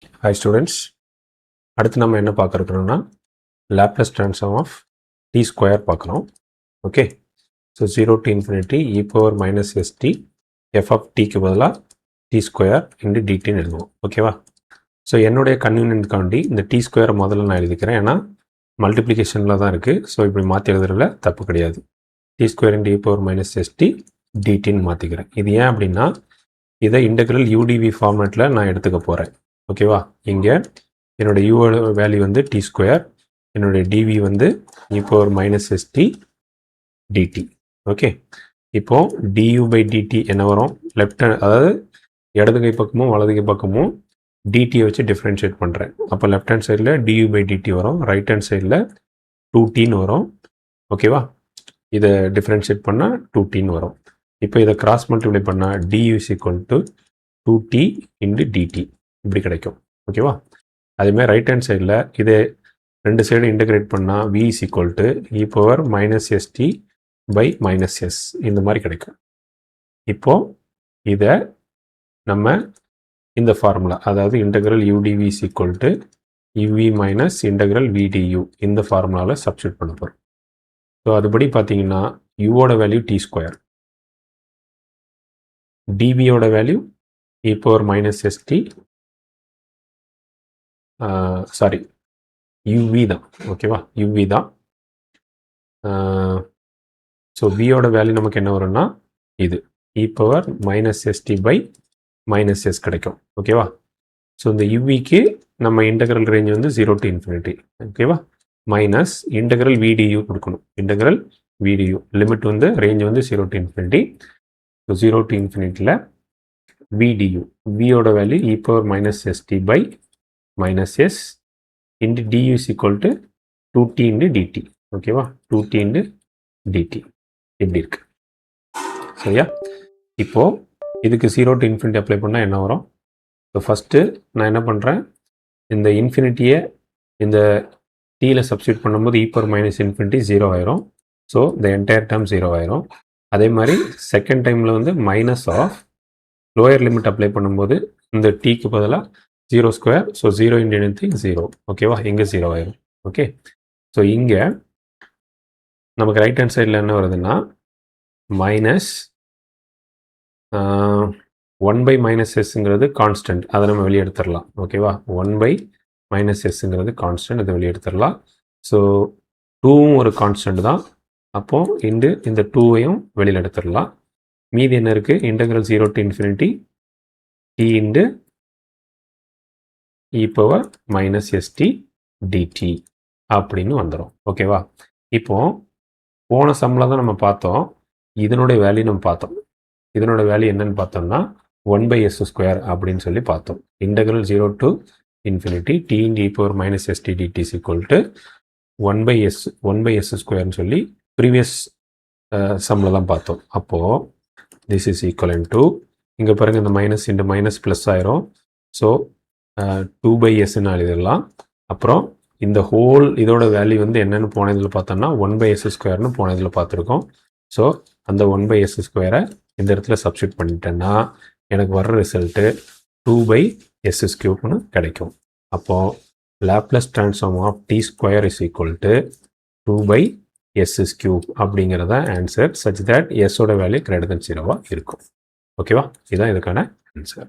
Hi students, அடுத்து நம்ம என்ன பார்க்க இருக்கிறோம்னா Laplace transform of t square பார்க்குறோம். Okay, so 0 to infinity e power minus st f of tக்கு பதிலாக t square into dtன்னு எழுதுவோம். ஓகேவா? ஸோ என்னுடைய கன்வீனியன்ட்காண்டி இந்த t square முதல்ல நான் எழுதிக்கிறேன். ஏன்னா மல்டிப்ளிகேஷனில் தான் இருக்குது. ஸோ இப்படி மாற்றி எழுதுறதுல தப்பு கிடையாது. t square into e power minus st dtன்னு மாற்றிக்கிறேன். இது ஏன் அப்படின்னா இதை இன்டெக்ரல் udv ஃபார்மேட்டில் நான் எடுத்துக்க போகிறேன். ஓகேவா? இங்கே என்னோடய u வேல்யூ வந்து டி ஸ்கொயர், என்னுடைய டிவி வந்து e power minus ST D T. Okay, இப்போது டியூ பை டிடி என்ன வரும்? லெஃப்ட் ஹேண்ட், அதாவது இடது கை பக்கமும் வலது கை பக்கமும் டிடியை வச்சு டிஃப்ரென்ஷியேட் பண்ணுறேன். அப்போ லெஃப்ட் ஹேண்ட் சைடில் டியூ பை டிடி வரும், ரைட் ஹேண்ட் சைடில் 2tன்னு வரும். ஓகேவா? இதை டிஃப்ரென்ஷியேட் பண்ணால் 2tன்னு வரும். இப்போ இதை கிராஸ் மல்டிப்ளை பண்ணால் D U is equal to 2t into D T இப்படி கிடைக்கும். ஓகேவா? அதேமாதிரி ரைட் ஹேண்ட் சைடில் இதே ரெண்டு சைடு இன்டகிரேட் பண்ணால் v is equal to E power minus ST by minus S இந்த மாதிரி கிடைக்கும். இப்போது இதை நம்ம இந்த ஃபார்முலா, அதாவது integral udv is equal to uv minus integral vdu இந்த ஃபார்முலாவில் சப்ஸ்டியூட் பண்ண போகிறோம். ஸோ அதுபடி பார்த்தீங்கன்னா யூவோட வேல்யூ டி ஸ்கொயர், டிவியோட value e power minus ST, sorry UV தான். ஓகேவா? யூவி தான். ஸோ வியோட வேல்யூ நமக்கு என்ன வரும்னா இது e power minus ST by minus s கிடைக்கும். ஓகேவா? ஸோ இந்த யூவிக்கு நம்ம இன்டெக்ரல் ரேஞ்ச் வந்து 0 to infinity. ஓகேவா? மைனஸ் இன்டெக்ரல் விடியூ கொடுக்கணும். இன்டெக்ரல் விடியூ லிமிட் வந்து ரேஞ்ச் வந்து 0 to infinity. So 0 to infinity v du, வியோட value e power minus ST by minus s into du is equal to 2t into dt. ஓகேவா? 2t into D T இப்படி இருக்கு. சரியா? இப்போது இதுக்கு 0 to infinity அப்ளை பண்ணால் என்ன வரும்? ஸோ ஃபஸ்ட்டு நான் என்ன பண்ணுறேன், இந்த இன்ஃபினிட்டியை இந்த டீயில் சப்ஸ்டியூட் பண்ணும்போது இ பவர் மைனஸ் இன்ஃபினிட்டி 0 ஆயிரும். ஸோ இந்த என்டையர் டேர்ம் 0 ஆயிரும். அதே மாதிரி செகண்ட் டைமில் வந்து minus of lower limit apply பண்ணும்போது இந்த டீக்கு பதிலாக 0 ஸ்கொயர், ஸோ 0 இன்டு எனிதிங் 0. ஓகேவா? இங்கே 0 ஆயிரும். ஓகே, ஸோ இங்கே நமக்கு ரைட் ஹேண்ட் சைடில் என்ன வருதுன்னா மைனஸ் 1 பை மைனஸ் எஸ்ங்கிறது கான்ஸ்டன்ட், அதை நம்ம வெளியே எடுத்துடலாம். ஓகேவா? 1 பை மைனஸ் எஸ்ங்கிறது கான்ஸ்டன்ட், அதை வெளியே எடுத்துடலாம். ஸோ 2வும் ஒரு கான்ஸ்டன்ட் தான். அப்போது இந்த 2வையும் வெளியில் எடுத்துடலாம். மீதி என்ன இருக்குது? Integral 0 to infinity t into e power minus ST dt அப்படின்னு வந்துடும். ஓகேவா? இப்போது போன சம்மில் தான் நம்ம பார்த்தோம், இதனுடைய வேல்யூ நம்ம பார்த்தோம். இதனோட வேல்யூ என்னன்னு பார்த்தோம்னா 1 பை எஸ் ஸ்கொயர் அப்படின்னு சொல்லி பார்த்தோம். Integral 0 to infinity t into e power minus ST dt is equal to 1 by s ஸ்கொயர்னு சொல்லி ப்ரீவியஸ் சம்மில் தான் பார்த்தோம். அப்போது திஸ் இஸ் ஈக்குவலன் டு, இங்கே பாருங்கள் இந்த மைனஸ் இன்டு மைனஸ் ப்ளஸ் ஆயிரும். ஸோ 2 பை எஸ்ன்னு எழுதிடலாம். அப்புறம் இந்த ஹோல் இதோட வேல்யூ வந்து என்னென்னு போன இதில் பார்த்தோம்னா 1 பை எஸ் ஸ்கொயர்னு போன இதில் பார்த்துருக்கோம். ஸோ அந்த 1 பை எஸ் ஸ்கொயரை இந்த இடத்துல சப்ஸ்டியூட் பண்ணிட்டேன்னா எனக்கு வர்ற ரிசல்ட்டு 2 பை எஸ் கியூப்னு கிடைக்கும். அப்போது Laplace transform of t square is equal to 2 by s cube அப்படிங்கிறத ஆன்சர், சச் தட் எஸ்ஸோட வேல்யூ கிரேட்டர் தென் 0 இருக்கும். ஓகேவா? இதுதான் இதுக்கான ஆன்சர்.